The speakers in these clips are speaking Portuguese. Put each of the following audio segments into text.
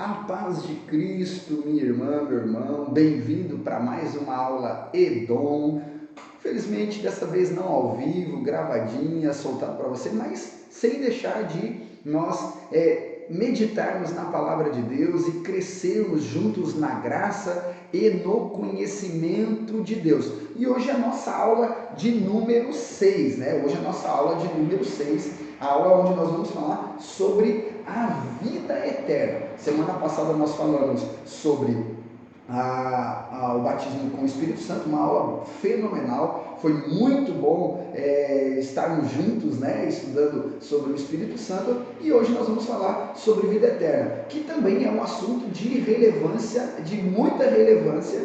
A paz de Cristo, minha irmã, meu irmão, bem-vindo para mais uma aula EDOM. Felizmente, dessa vez não ao vivo, gravadinha, soltado para você, mas sem deixar de nós meditarmos na palavra de Deus e crescermos juntos na graça e no conhecimento de Deus. E hoje é a nossa aula de número 6, né? Hoje é a nossa aula de número 6, a aula onde nós vamos falar sobre a vida eterna. Semana passada nós falamos sobre o batismo com o Espírito Santo, uma aula fenomenal, foi muito bom estarmos juntos, né, estudando sobre o Espírito Santo, e hoje nós vamos falar sobre vida eterna, que também é um assunto de relevância, de muita relevância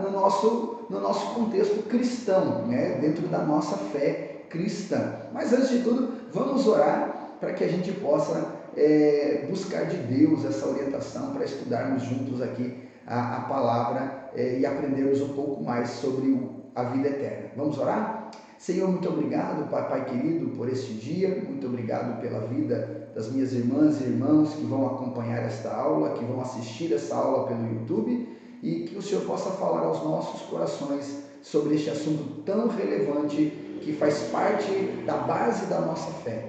no nosso contexto cristão, né, dentro da nossa fé cristã. Mas antes de tudo, vamos orar para que a gente possa buscar de Deus essa orientação para estudarmos juntos aqui a palavra e aprendermos um pouco mais sobre a vida eterna. Vamos orar? Senhor, muito obrigado, Pai querido, por este dia, muito obrigado pela vida das minhas irmãs e irmãos que vão acompanhar esta aula, que vão assistir essa aula pelo YouTube, e que o Senhor possa falar aos nossos corações sobre este assunto tão relevante que faz parte da base da nossa fé,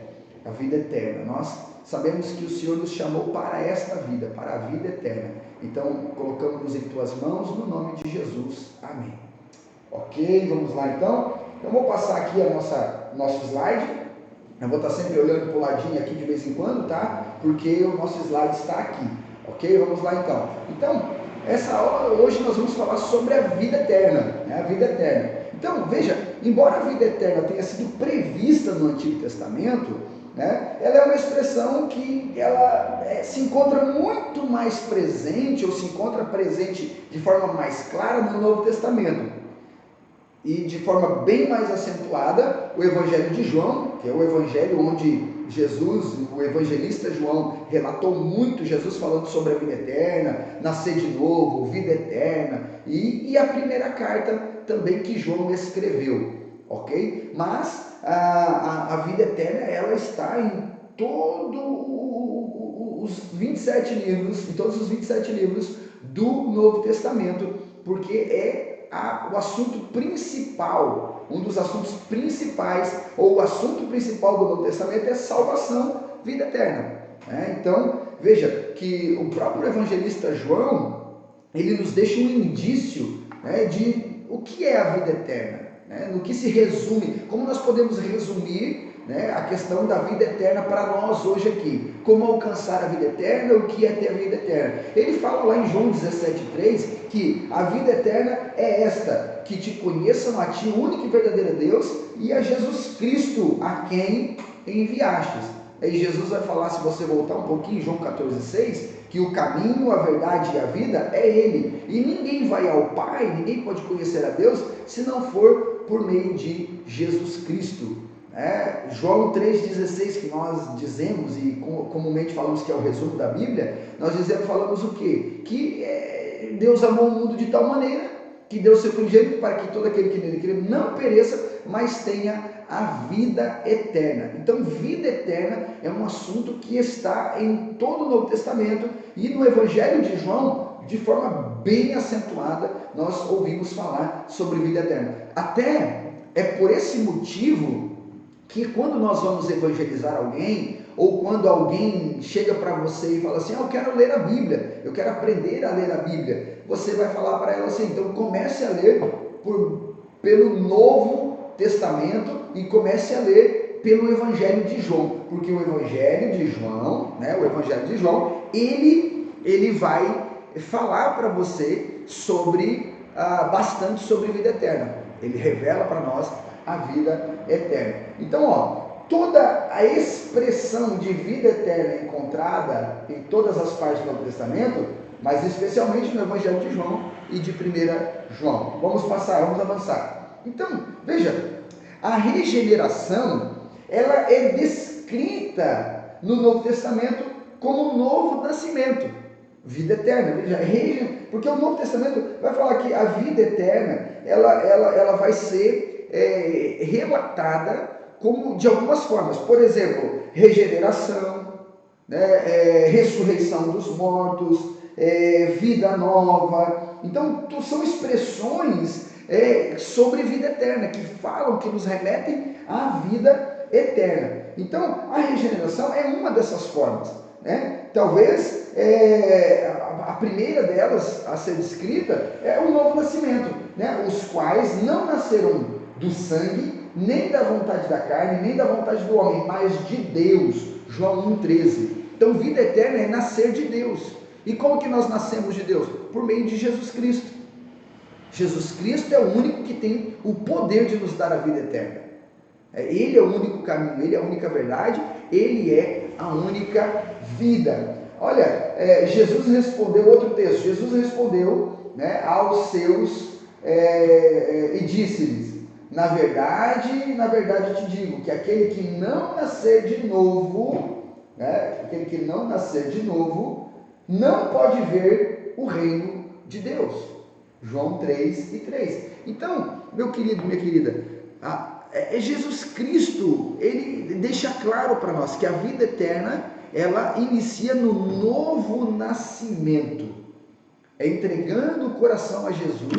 a vida eterna. Nós sabemos que o Senhor nos chamou para esta vida, para a vida eterna. Então, colocamos-nos em Tuas mãos, no nome de Jesus. Amém. Ok, vamos lá então. Eu vou passar aqui nosso slide. Eu vou estar sempre olhando para o ladinho aqui de vez em quando, tá? Porque o nosso slide está aqui. Ok? Vamos lá então. Então, essa aula, hoje nós vamos falar sobre a vida eterna, né? A vida eterna. Então, veja, embora a vida eterna tenha sido prevista no Antigo Testamento, né, ela é uma expressão que ela se encontra muito mais presente, ou se encontra presente de forma mais clara no Novo Testamento. E de forma bem mais acentuada, o Evangelho de João, que é o Evangelho onde Jesus, o evangelista João, relatou muito Jesus falando sobre a vida eterna, nascer de novo, vida eterna, e a primeira carta também que João escreveu, ok? Mas a vida eterna, ela está em todos os 27 livros, em todos os 27 livros do Novo Testamento, porque o assunto principal, um dos assuntos principais, ou o assunto principal do Novo Testamento é salvação, vida eterna. Então, veja que o próprio evangelista João, ele nos deixa um indício de o que é a vida eterna, no que se resume, como nós podemos resumir a questão da vida eterna para nós hoje aqui, como alcançar a vida eterna, o que é ter a vida eterna. Ele fala lá em João 17,3 que a vida eterna é esta, que te conheçam a ti, o único e verdadeiro Deus, e a Jesus Cristo, a quem enviastes. Aí Jesus vai falar, se você voltar um pouquinho, João 14,6, que o caminho, a verdade e a vida é Ele, e ninguém vai ao Pai, ninguém pode conhecer a Deus, se não for por meio de Jesus Cristo. João 3,16, que nós dizemos e comumente falamos que é o resumo da Bíblia, nós falamos o quê? Que Deus amou o mundo de tal maneira que deu o seu unigênito para que todo aquele que nele crê não pereça, mas tenha a vida eterna. Então, vida eterna é um assunto que está em todo o Novo Testamento, e no Evangelho de João, de forma bem acentuada, nós ouvimos falar sobre vida eterna. Até é por esse motivo que quando nós vamos evangelizar alguém, ou quando alguém chega para você e fala assim, eu quero ler a Bíblia, eu quero aprender a ler a Bíblia, você vai falar para ela assim, então comece a ler pelo Novo Testamento e comece a ler pelo Evangelho de João, porque o Evangelho de João, ele vai falar para você bastante sobre vida eterna, ele revela para nós a vida eterna. Então, toda a expressão de vida eterna encontrada em todas as partes do Novo Testamento, mas especialmente no Evangelho de João e de 1 João. Vamos avançar. Então, veja, a regeneração, ela é descrita no Novo Testamento como um novo nascimento, vida eterna. Veja, porque o Novo Testamento vai falar que a vida eterna, ela vai ser relatada como de algumas formas, por exemplo, regeneração, né? Ressurreição dos mortos, vida nova. Então, são expressões sobre vida eterna, que falam, que nos remetem à vida eterna. Então, a regeneração é uma dessas formas, né? Talvez a primeira delas a ser descrita é o novo nascimento, né? Os quais não nasceram do sangue, nem da vontade da carne, nem da vontade do homem, mas de Deus. João 1,13. Então, vida eterna é nascer de Deus. E como que nós nascemos de Deus? Por meio de Jesus Cristo. Jesus Cristo é o único que tem o poder de nos dar a vida eterna. Ele é o único caminho, Ele é a única verdade, Ele é a única vida. Olha, Jesus respondeu, outro texto, Jesus respondeu, né, aos seus e disse-lhes: na verdade te digo, que aquele que não nascer de novo, né, aquele que não nascer de novo, não pode ver o reino de Deus. João 3:3. Então, meu querido, minha querida, Jesus Cristo, ele deixa claro para nós que a vida eterna, ela inicia no novo nascimento. É entregando o coração a Jesus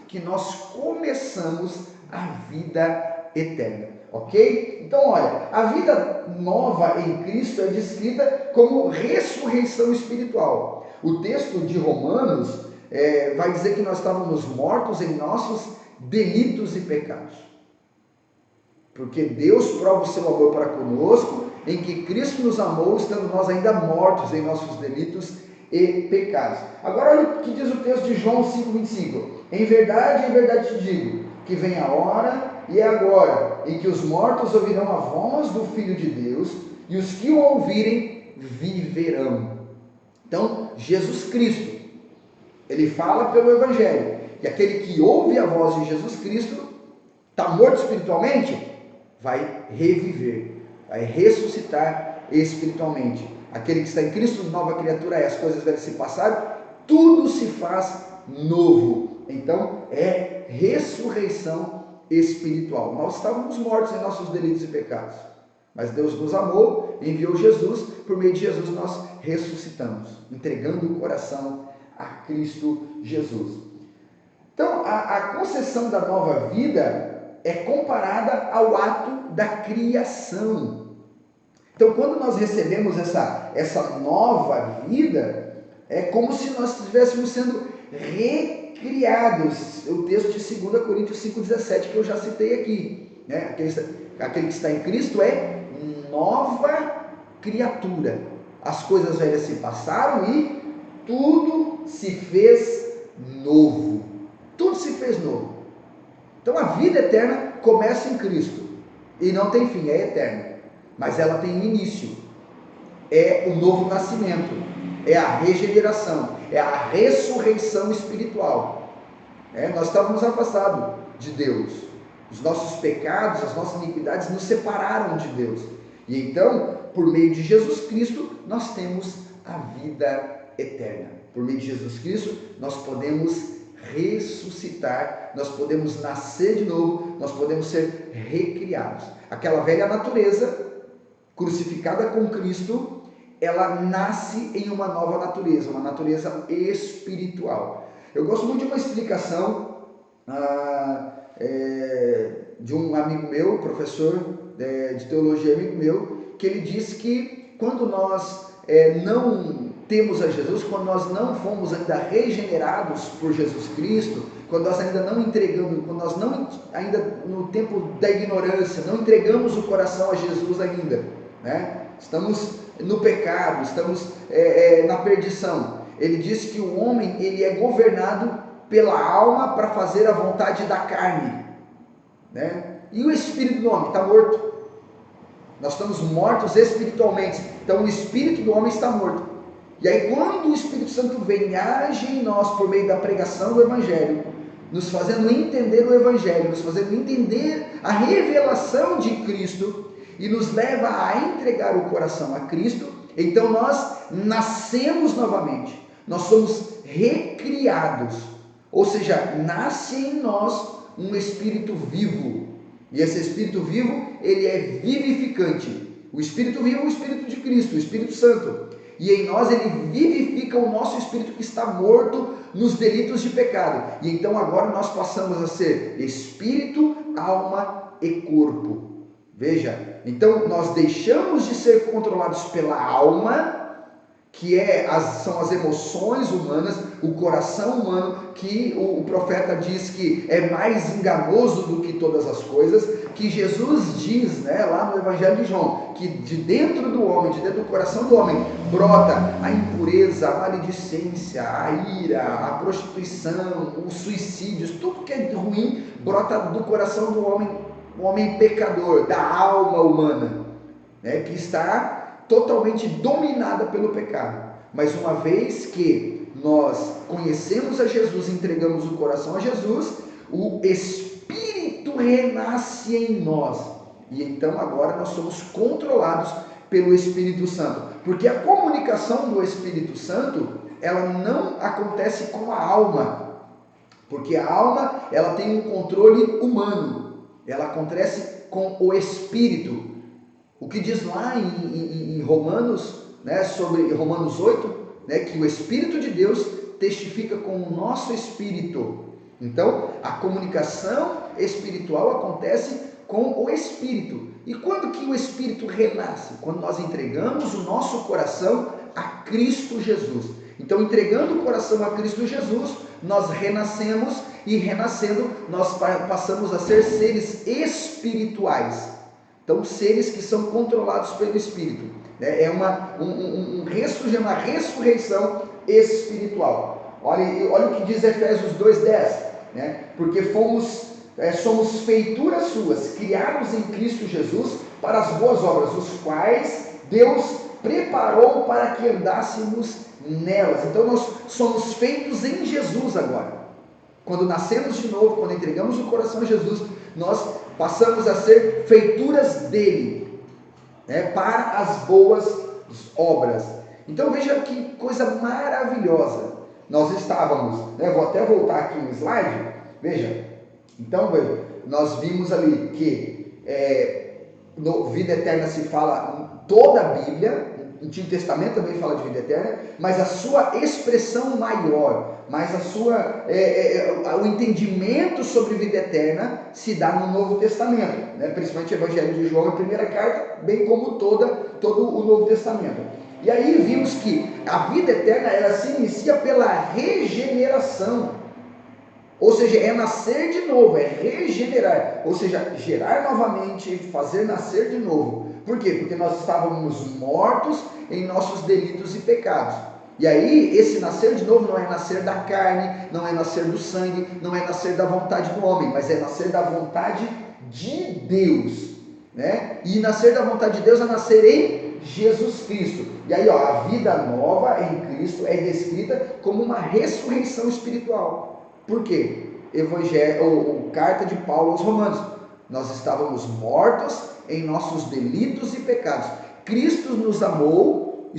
que nós começamos a vida eterna, ok? Então, olha, a vida nova em Cristo é descrita como ressurreição espiritual. O texto de Romanos vai dizer que nós estávamos mortos em nossos delitos e pecados. Porque Deus prova o seu amor para conosco, em que Cristo nos amou, estando nós ainda mortos em nossos delitos e pecados. Agora olha o que diz o texto de João 5,25. Em verdade te digo, que vem a hora, e é agora, em que os mortos ouvirão a voz do Filho de Deus, e os que o ouvirem viverão. Então, Jesus Cristo, ele fala pelo Evangelho, que aquele que ouve a voz de Jesus Cristo, está morto espiritualmente, vai reviver, vai ressuscitar espiritualmente. Aquele que está em Cristo, nova criatura é, as coisas velhas se passaram, tudo se faz novo. Então, é ressurreição espiritual. Nós estávamos mortos em nossos delitos e pecados, mas Deus nos amou, enviou Jesus, por meio de Jesus nós ressuscitamos, entregando o coração a Cristo Jesus. Então, a concessão da nova vida é comparada ao ato da criação. Então, quando nós recebemos essa nova vida, é como se nós estivéssemos sendo recriados. O texto de 2 Coríntios 5,17, que eu já citei aqui, né? Aquele que está em Cristo é nova criatura. As coisas velhas se passaram e tudo se fez novo. Tudo se fez novo. Então a vida eterna começa em Cristo e não tem fim, é eterna, mas ela tem início. É o novo nascimento, é a regeneração, é a ressurreição espiritual. Nós estávamos afastados de Deus, os nossos pecados, as nossas iniquidades nos separaram de Deus, e então, por meio de Jesus Cristo, nós temos a vida eterna. Por meio de Jesus Cristo, nós podemos ressuscitar, nós podemos nascer de novo, nós podemos ser recriados. Aquela velha natureza, crucificada com Cristo, ela nasce em uma nova natureza, uma natureza espiritual. Eu gosto muito de uma explicação de um amigo meu, professor de teologia amigo meu, que ele disse que quando nós não temos a Jesus, quando nós não fomos ainda regenerados por Jesus Cristo, quando nós ainda não entregamos, quando nós não, ainda no tempo da ignorância, não entregamos o coração a Jesus ainda, né? Estamos no pecado, estamos na perdição. Ele disse que o homem, ele é governado pela alma para fazer a vontade da carne, né? E o espírito do homem está morto. Nós estamos mortos espiritualmente, então o espírito do homem está morto. E aí quando o Espírito Santo vem e age em nós por meio da pregação do Evangelho, nos fazendo entender o Evangelho, nos fazendo entender a revelação de Cristo, e nos leva a entregar o coração a Cristo, então nós nascemos novamente, nós somos recriados, ou seja, nasce em nós um Espírito vivo, e esse Espírito vivo, ele é vivificante, O Espírito vivo é o Espírito de Cristo, o Espírito Santo. E em nós ele vivifica o nosso espírito que está morto nos delitos de pecado. E então agora nós passamos a ser espírito, alma e corpo. Veja, então nós deixamos de ser controlados pela alma, que são as emoções humanas, o coração humano, que o profeta diz que é mais enganoso do que todas as coisas, que Jesus diz, lá no Evangelho de João, que de dentro do homem, de dentro do coração do homem, brota a impureza, a maledicência, a ira, a prostituição, os suicídios, tudo que é ruim brota do coração do homem, o homem pecador, da alma humana, que está totalmente dominada pelo pecado. Mas uma vez que nós conhecemos a Jesus, entregamos o coração a Jesus, o Espírito renasce em nós. E então agora nós somos controlados pelo Espírito Santo. Porque a comunicação do Espírito Santo, ela não acontece com a alma. Porque a alma, ela tem um controle humano. Ela acontece com o Espírito. O que diz lá em Romanos, sobre Romanos 8, que o Espírito de Deus testifica com o nosso espírito. Então, a comunicação espiritual acontece com o Espírito. E quando que o Espírito renasce? Quando nós entregamos o nosso coração a Cristo Jesus. Então, entregando o coração a Cristo Jesus, nós renascemos e renascendo, nós passamos a ser seres espirituais. Então, seres que são controlados pelo Espírito. É uma ressurreição espiritual. Olha o que diz Efésios 2,10. Porque somos feituras suas, criados em Cristo Jesus, para as boas obras, os quais Deus preparou para que andássemos nelas. Então, nós somos feitos em Jesus agora. Quando nascemos de novo, quando entregamos o coração a Jesus, nós passamos a ser feituras dele, para as boas obras. Então veja que coisa maravilhosa. Nós estávamos, vou até voltar aqui no slide, veja. Então nós vimos ali que vida eterna se fala em toda a Bíblia. O Antigo Testamento também fala de vida eterna, mas a sua expressão maior, mas o entendimento sobre vida eterna se dá no Novo Testamento, principalmente o Evangelho de João, a primeira carta, bem como todo o Novo Testamento. E aí vimos que a vida eterna ela se inicia pela regeneração, ou seja, é nascer de novo, é regenerar, ou seja, gerar novamente, fazer nascer de novo. Por quê? Porque nós estávamos mortos em nossos delitos e pecados. E aí, esse nascer de novo não é nascer da carne, não é nascer do sangue, não é nascer da vontade do homem, mas é nascer da vontade de Deus. E nascer da vontade de Deus é nascer em Jesus Cristo. E aí, a vida nova em Cristo é descrita como uma ressurreição espiritual. Por quê? Carta de Paulo aos Romanos. Nós estávamos mortos em nossos delitos e pecados. Cristo nos amou,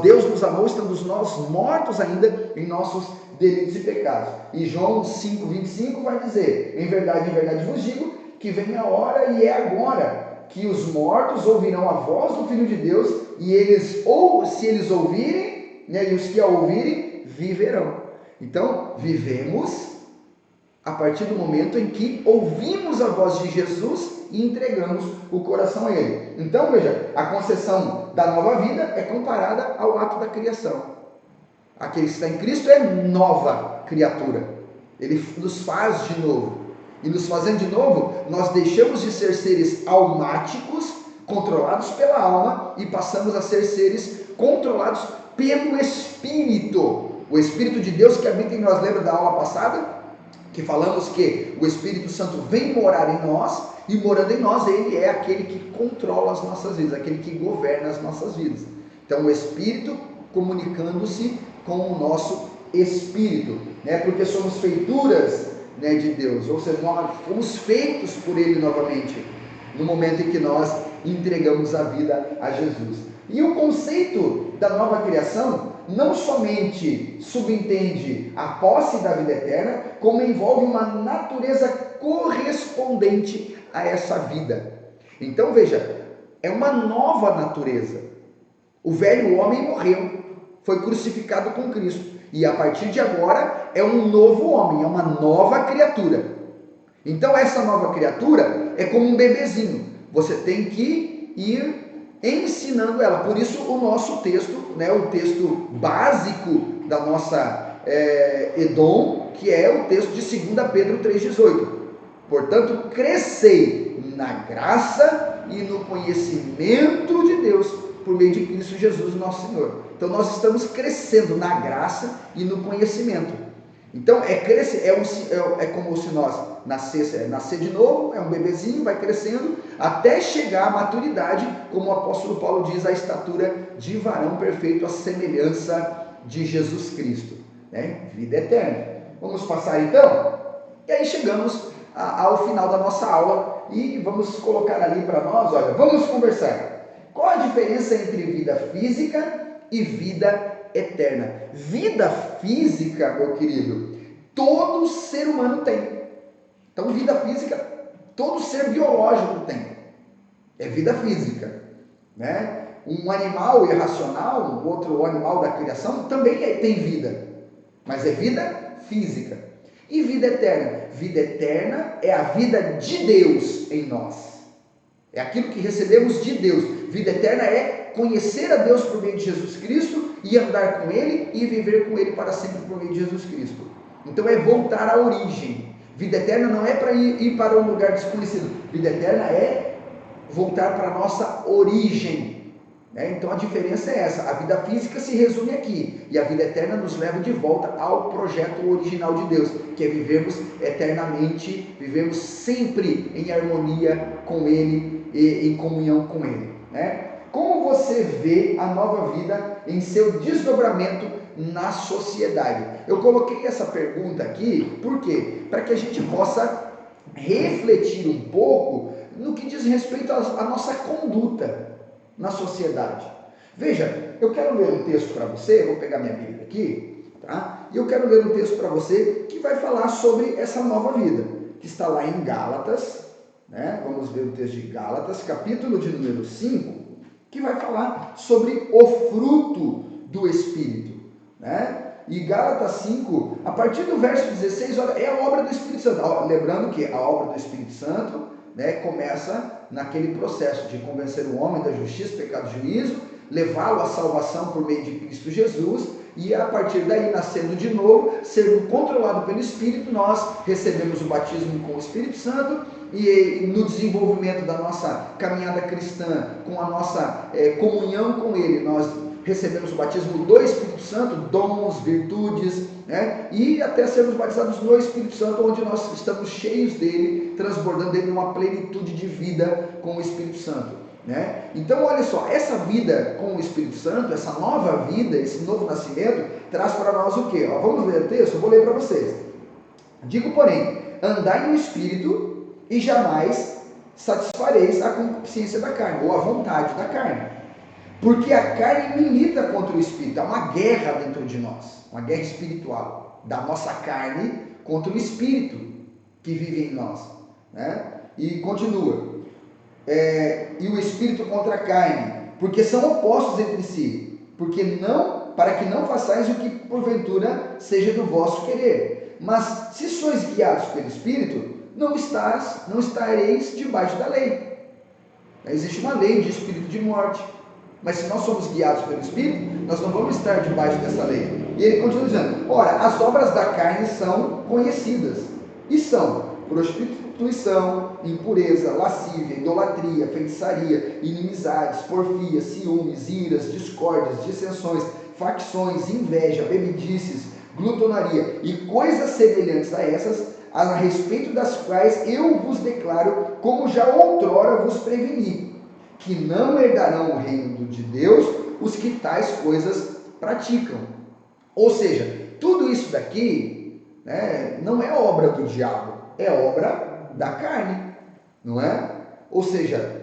Deus nos amou, estando nós mortos ainda em nossos delitos e pecados. E João 5,25 vai dizer: em verdade vos digo, que vem a hora e é agora, que os mortos ouvirão a voz do Filho de Deus, e se eles ouvirem, e os que a ouvirem, viverão. Então, vivemos a partir do momento em que ouvimos a voz de Jesus e entregamos o coração a Ele. Então, veja, a concessão da nova vida é comparada ao ato da criação. Aquele que está em Cristo é nova criatura. Ele nos faz de novo. E nos fazendo de novo, nós deixamos de ser seres almáticos, controlados pela alma, e passamos a ser seres controlados pelo Espírito. O Espírito de Deus que habita em nós. Lembra da aula passada? Que falamos que o Espírito Santo vem morar em nós, e morando em nós, ele é aquele que controla as nossas vidas, aquele que governa as nossas vidas. Então, o Espírito comunicando-se com o nosso Espírito, porque somos feituras, de Deus, ou seja, nós fomos feitos por Ele novamente, no momento em que nós entregamos a vida a Jesus. E o conceito da nova criação não somente subentende a posse da vida eterna, como envolve uma natureza correspondente a essa vida. Então veja, é uma nova natureza. O velho homem morreu, foi crucificado com Cristo. E a partir de agora é um novo homem, é uma nova criatura. Então essa nova criatura é como um bebezinho. Você tem que ir ensinando ela. Por isso o nosso texto, né, o texto básico da nossa Edom, que é o texto de 2 Pedro 3,18. Portanto, crescei na graça e no conhecimento de Deus por meio de Cristo Jesus, nosso Senhor. Então nós estamos crescendo na graça e no conhecimento. Então é como se nós nascer de novo, é um bebezinho, vai crescendo até chegar à maturidade, como o apóstolo Paulo diz, a estatura de varão perfeito, a semelhança de Jesus Cristo, né? Vida eterna. Vamos passar então? E aí chegamos ao final da nossa aula e vamos colocar ali para nós, olha, vamos conversar. Qual a diferença entre vida física e vida eterna? Vida física, meu querido, todo ser humano tem. Então, vida física, todo ser biológico tem. É vida física, né? Um animal irracional, um outro animal da criação, também tem vida, mas é vida física. E vida eterna? Vida eterna é a vida de Deus em nós. É aquilo que recebemos de Deus. Vida eterna é conhecer a Deus por meio de Jesus Cristo e andar com Ele e viver com Ele para sempre por meio de Jesus Cristo. Então é voltar à origem. Vida eterna não é para ir para um lugar desconhecido. Vida eterna é voltar para a nossa origem. Então a diferença é essa. A vida física se resume aqui. E a vida eterna nos leva de volta ao projeto original de Deus, que é vivermos eternamente, vivemos sempre em harmonia com Ele e em comunhão com Ele. Como você vê a nova vida em seu desdobramento na sociedade? Eu coloquei essa pergunta aqui, por quê? Para que a gente possa refletir um pouco no que diz respeito à nossa conduta na sociedade. Veja, eu quero ler um texto para você, vou pegar minha Bíblia aqui, tá? E eu quero ler um texto para você que vai falar sobre essa nova vida, que está lá em Gálatas, né? Vamos ver o texto de Gálatas, capítulo de número 5, que vai falar sobre o fruto do Espírito, né? E Gálatas 5, a partir do verso 16, olha, é a obra do Espírito Santo. Lembrando que a obra do Espírito Santo, né, começa naquele processo de convencer o homem da justiça, pecado e juízo, levá-lo à salvação por meio de Cristo Jesus, e a partir daí, nascendo de novo, sendo controlado pelo Espírito, nós recebemos o batismo com o Espírito Santo, e no desenvolvimento da nossa caminhada cristã, com a nossa comunhão com Ele, nós recebemos o batismo do Espírito Santo, dons, virtudes, né? E até sermos batizados no Espírito Santo, onde nós estamos cheios dele, transbordando dele uma plenitude de vida com o Espírito Santo, né? Então olha só, essa vida com o Espírito Santo, essa nova vida, esse novo nascimento, traz para nós o quê? Vamos ler o texto? Eu vou ler para vocês. Digo, porém, andai no Espírito e jamais satisfareis a concupiscência da carne, ou a vontade da carne. Porque a carne milita contra o Espírito. Há uma guerra dentro de nós, uma guerra espiritual, da nossa carne contra o Espírito que vive em nós, né? E continua, e o Espírito contra a carne, porque são opostos entre si, para que não façais o que porventura seja do vosso querer. Mas se sois guiados pelo Espírito, não estareis debaixo da lei. Existe uma lei de espírito de morte. Mas se nós somos guiados pelo Espírito, nós não vamos estar debaixo dessa lei. E ele continua dizendo, ora, as obras da carne são conhecidas, e são prostituição, impureza, lascívia, idolatria, feitiçaria, inimizades, porfias, ciúmes, iras, discórdias, dissensões, facções, inveja, bebedices, glutonaria e coisas semelhantes a essas, a respeito das quais eu vos declaro, como já outrora vos preveni, que não herdarão o reino de Deus os que tais coisas praticam. Ou seja, tudo isso daqui, né, não é obra do diabo, é obra da carne, não é? Ou seja,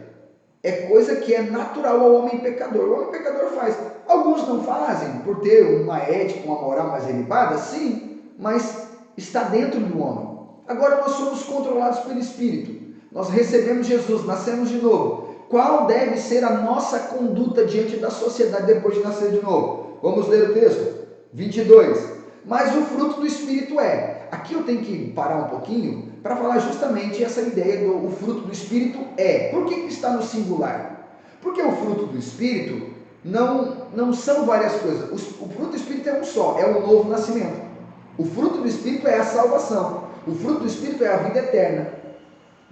é coisa que é natural ao homem pecador. O homem pecador faz. Alguns não fazem por ter uma ética, uma moral mais elevada, sim, mas está dentro do homem. Agora nós somos controlados pelo Espírito. Nós recebemos Jesus, nascemos de novo. qual deve ser a nossa conduta diante da sociedade depois de nascer de novo? Vamos ler o texto. 22. Mas o fruto do Espírito é. Aqui eu tenho que parar um pouquinho para falar justamente essa ideia do o fruto do Espírito é. Por que está no singular? Porque o fruto do Espírito não são várias coisas. O fruto do Espírito é um só, é o novo nascimento. O fruto do Espírito é a salvação. O fruto do Espírito é a vida eterna.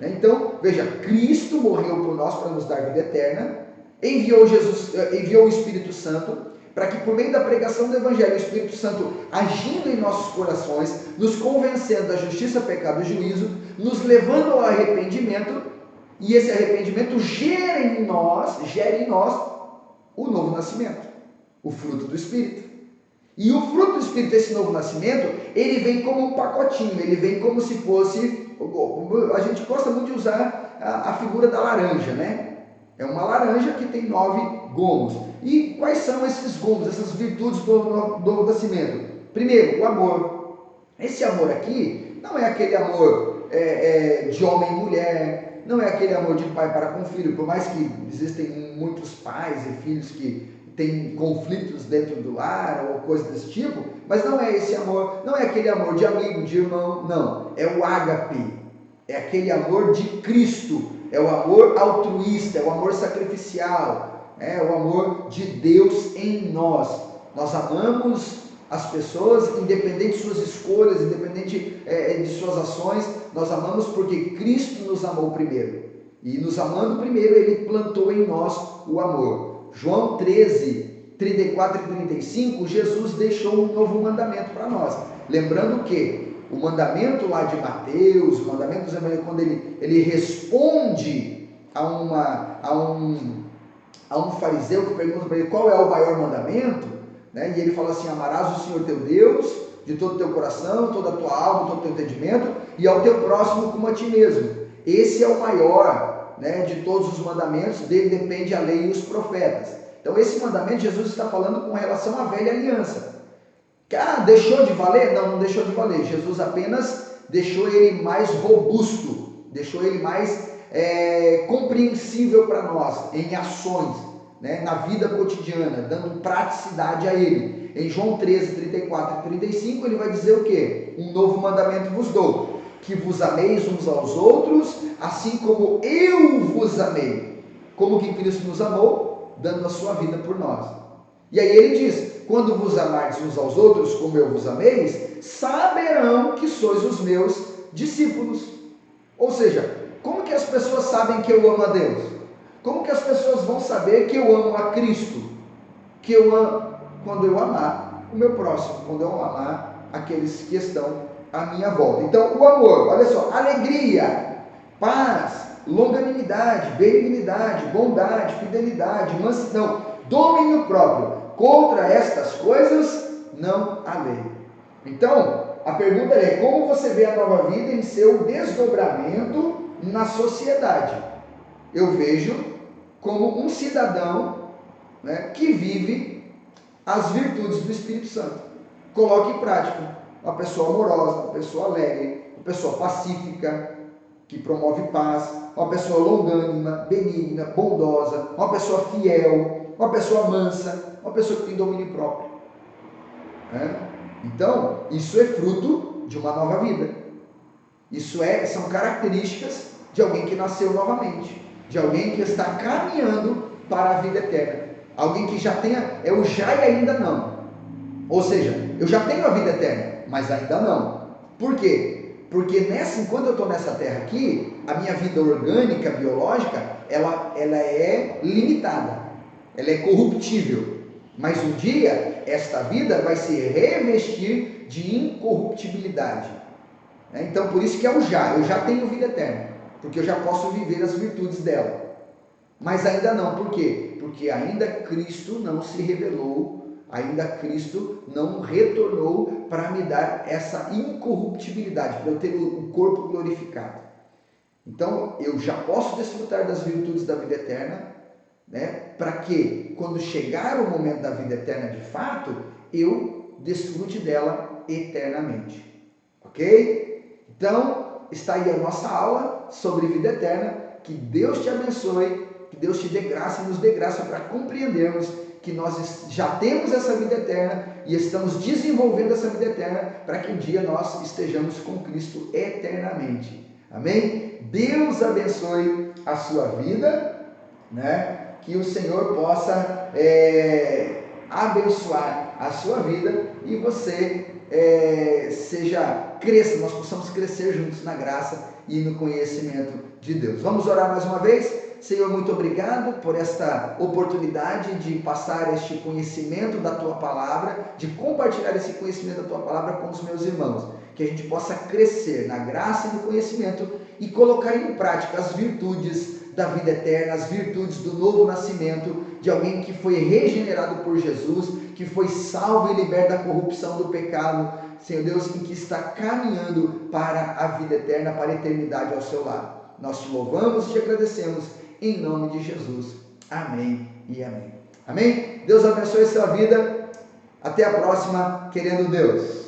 Então, veja, Cristo morreu por nós para nos dar vida eterna, enviou o Espírito Santo, para que por meio da pregação do Evangelho, o Espírito Santo agindo em nossos corações, nos convencendo da justiça, pecado e juízo, nos levando ao arrependimento, e esse arrependimento gere em nós o novo nascimento, o fruto do Espírito. E o fruto do Espírito, esse novo nascimento, ele vem como um pacotinho, ele vem como se fosse, a gente gosta muito de usar a figura da laranja, né? É uma laranja que tem 9 gomos. E quais são esses gomos, essas virtudes do novo nascimento? Primeiro, o amor. Esse amor aqui não é aquele amor de homem e mulher, não é aquele amor de pai para com filho, por mais que existem muitos pais e filhos que têm conflitos dentro do lar ou coisa desse tipo, mas não é esse amor, não é aquele amor de amigo, de irmão, não. É o ágape, é aquele amor de Cristo, é o amor altruísta, é o amor sacrificial, é o amor de Deus em nós. Nós amamos as pessoas, independente de suas escolhas, independente de suas ações, nós amamos porque Cristo nos amou primeiro. E nos amando primeiro, Ele plantou em nós o amor. João 13, 34 e 35, Jesus deixou um novo mandamento para nós. Lembrando que o mandamento lá de Mateus, o mandamento dos Evangelhos, quando ele responde a um fariseu que pergunta para ele qual é o maior mandamento, né? E ele fala assim: amarás o Senhor teu Deus de todo o teu coração, toda a tua alma, todo o teu entendimento, e ao teu próximo como a ti mesmo. Esse é o maior, né, de todos os mandamentos, dele depende a lei e os profetas. Então esse mandamento Jesus está falando com relação à velha aliança. Deixou de valer? Não deixou de valer. Jesus apenas deixou ele mais robusto, deixou ele mais compreensível para nós, em ações, né, na vida cotidiana, dando praticidade a ele. Em João 13, 34 e 35, ele vai dizer o quê? Um novo mandamento vos dou, que vos ameis uns aos outros, assim como eu vos amei. Como que Cristo nos amou? Dando a sua vida por nós. E aí ele diz: quando vos amardes uns aos outros, como eu vos ameis, saberão que sois os meus discípulos. Ou seja, como que as pessoas sabem que eu amo a Deus? Como que as pessoas vão saber que eu amo a Cristo? Que eu amo quando eu amar o meu próximo, quando eu amar aqueles que estão à minha volta. Então, o amor, olha só: alegria, paz, longanimidade, benignidade, bondade, fidelidade, mansidão, domínio próprio. Contra estas coisas não há lei. Então, a pergunta é: como você vê a nova vida em seu desdobramento na sociedade? Eu vejo como um cidadão, né, que vive as virtudes do Espírito Santo. Coloque em prática. Uma pessoa amorosa, uma pessoa alegre, uma pessoa pacífica, que promove paz, uma pessoa longânima, benigna, bondosa, uma pessoa fiel, uma pessoa mansa, uma pessoa que tem domínio próprio. Então, isso é fruto de uma nova vida. São características de alguém que nasceu novamente, de alguém que está caminhando para a vida eterna. Alguém que já tenha, é o já e ainda não. Ou seja, eu já tenho a vida eterna, mas ainda não. Por quê? Porque enquanto eu estou nessa terra aqui, a minha vida orgânica, biológica, ela é limitada, ela é corruptível. Mas um dia, esta vida vai se revestir de incorruptibilidade. Então, por isso que é o já. Eu já tenho vida eterna, porque eu já posso viver as virtudes dela. Mas ainda não. Por quê? Porque ainda Cristo não se revelou, ainda Cristo não retornou para me dar essa incorruptibilidade, para eu ter o corpo glorificado. Então, eu já posso desfrutar das virtudes da vida eterna, né? Para que, quando chegar o momento da vida eterna de fato, eu desfrute dela eternamente. Ok? Então, está aí a nossa aula sobre vida eterna. Que Deus te abençoe, que que Deus te dê graça e nos dê graça para compreendermos que nós já temos essa vida eterna e estamos desenvolvendo essa vida eterna para que um dia nós estejamos com Cristo eternamente. Amém? Deus abençoe a sua vida, né? Que o Senhor possa abençoar a sua vida e você cresça, nós possamos crescer juntos na graça e no conhecimento de Deus. Vamos orar mais uma vez? Senhor, muito obrigado por esta oportunidade de passar este conhecimento da Tua Palavra, de compartilhar esse conhecimento da Tua Palavra com os meus irmãos, que a gente possa crescer na graça e no conhecimento e colocar em prática as virtudes da vida eterna, as virtudes do novo nascimento, de alguém que foi regenerado por Jesus, que foi salvo e liberto da corrupção do pecado, Senhor Deus, e que está caminhando para a vida eterna, para a eternidade ao seu lado. Nós te louvamos e te agradecemos em nome de Jesus. Amém e amém. Amém? Deus abençoe a sua vida. Até a próxima, querendo Deus.